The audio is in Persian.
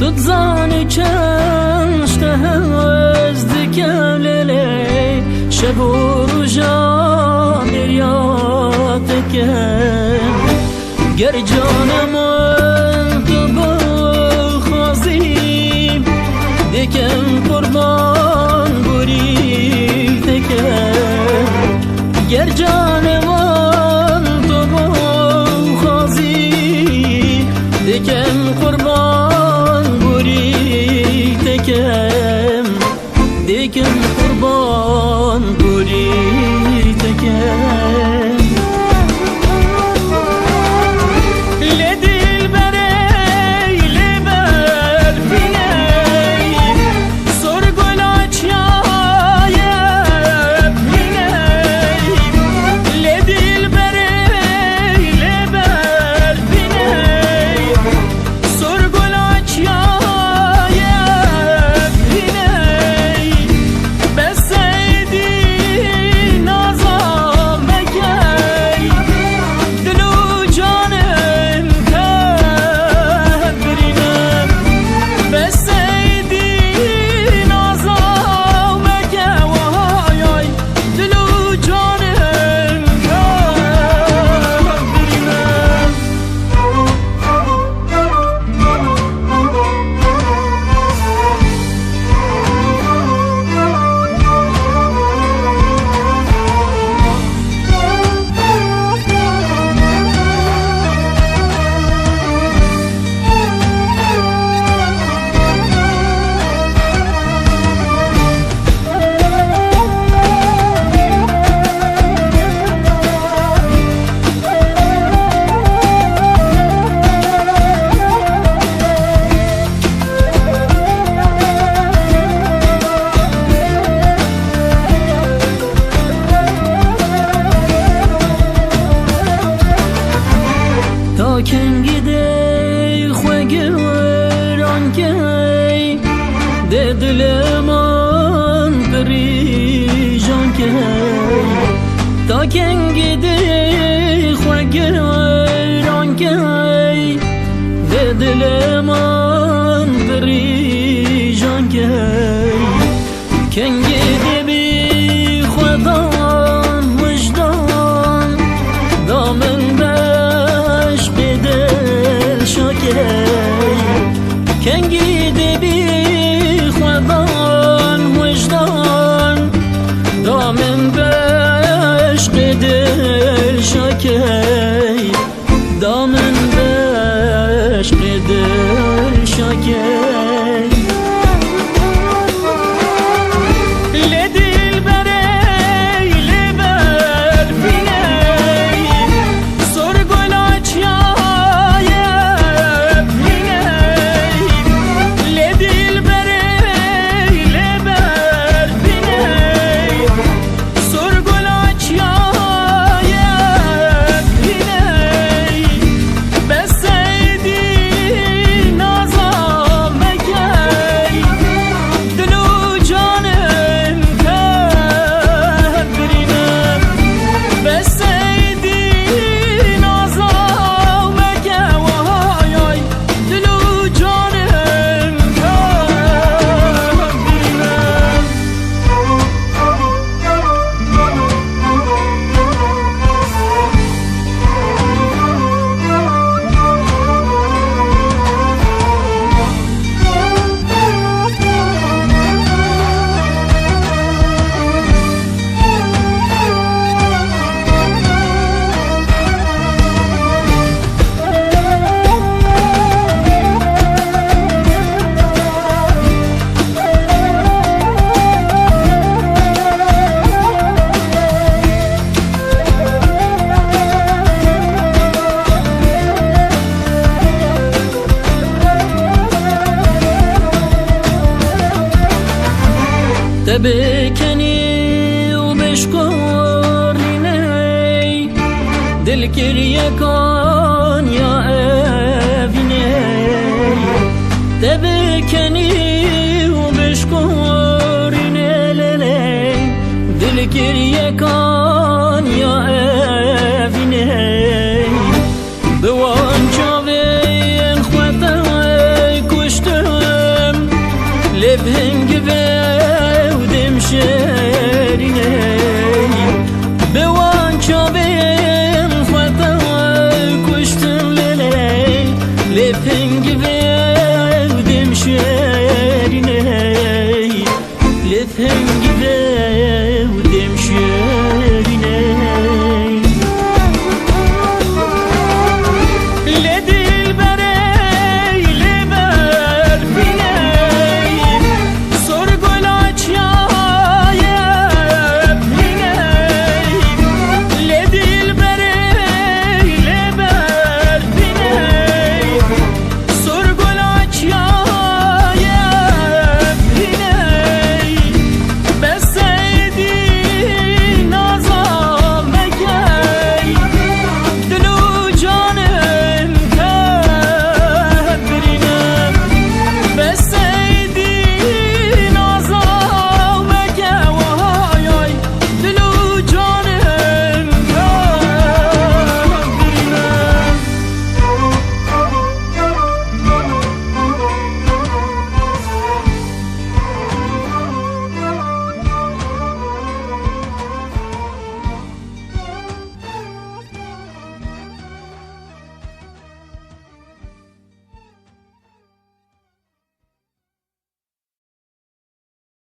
تتزانی چشت هزد کللی شب و روژا میریات کن گر جانم تو بخوازی دکن قربان بری تکن گر جانم تو بخوازی دکن قربان بری تکن دکن قربان بری تکن کنگی دی خوگی وران کی ده دل من پریشان کی تا کنگی دی خوگی وران کی ده دل من پریشان کی کنگی دی بی خودان وجدان دامن کنگی دی بی خودان وجدان دامن بشق دل شکی دامن بشق دل شکی تبکنی و بشکرینی دل کریه کن یا اوینی تبکنی و بشکرینی دل کریه کن یا اوینی بوان جاوین خواه کشته هی